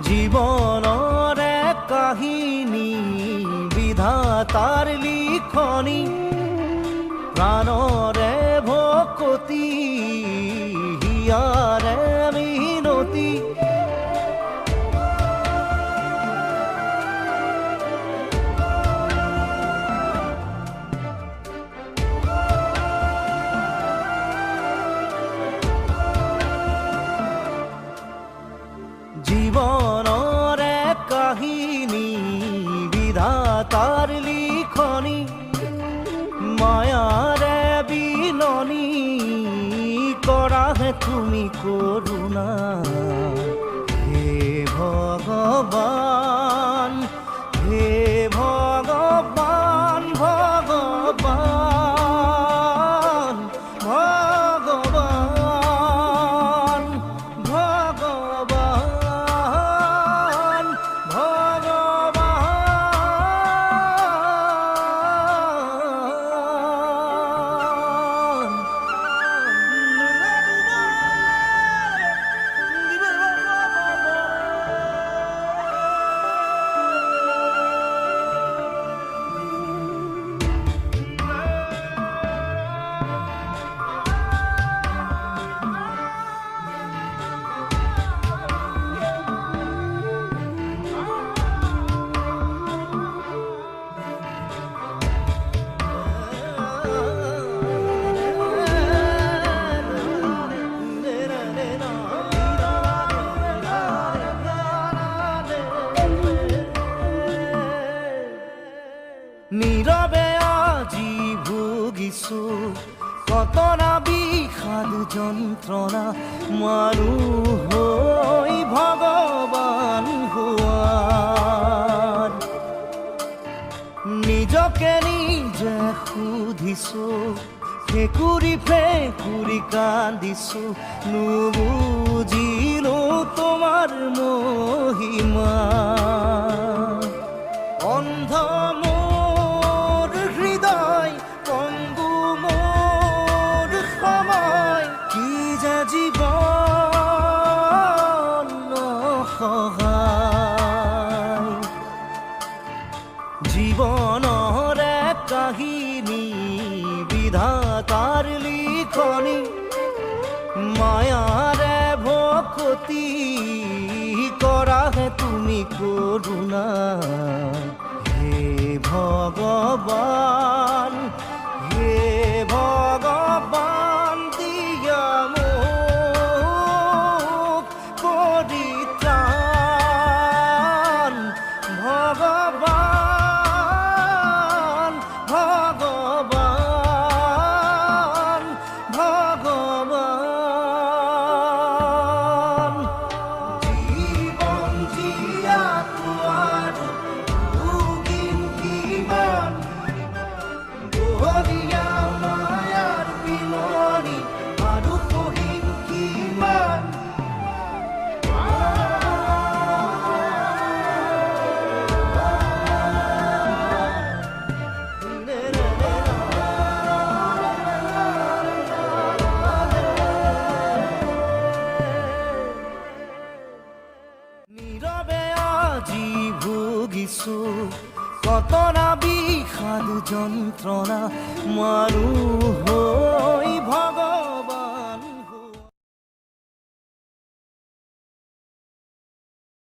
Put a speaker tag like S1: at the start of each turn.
S1: জীবনৰ কাহিনী বিধাতাৰ লিখনি প্ৰাণৰে ভকতি হিয়াৰে মিনতি জীবনৰে কাহিনী বিধাতাৰ লিখনি মায়াৰে বিননি কৰাহে তুমি কৰোণা হে ভগৱান হে ভগৱান ভগৱান ভগৱান ভগৱান নীৰৱে আজি ভুগিছো কতনা বিষাদ যন্ত্ৰণা মানুহ হৈ ভগৱান হোৱাৰ নিজকে নিজে সুধিছো ফেকুৰি ফেকুৰি কান্দিছো নুবুজিলো তোমাৰ মহিমা অন্ধ মোৰ হৃদয় পংগু মোৰ সময় কি যে জীৱন সহায় জীৱনৰে কাহিনী বিধাতাৰ লিখনি মায়াৰে ভকতি কৰাহে তুমি কৰোণা হে ভগৱান হে ভগৱান দিয়া মোক পৰিত্ৰাণ ভগৱান ভগৱান ভগৱান জীৱন জীয়াটো আৰু ভুগিম কিমান বহৰীয়া মায়াৰ বিননি আৰু সহিম কিমান নীৰৱে আজি ভুগিছো কতনা বিষাদ যন্ত্ৰণা মানুহ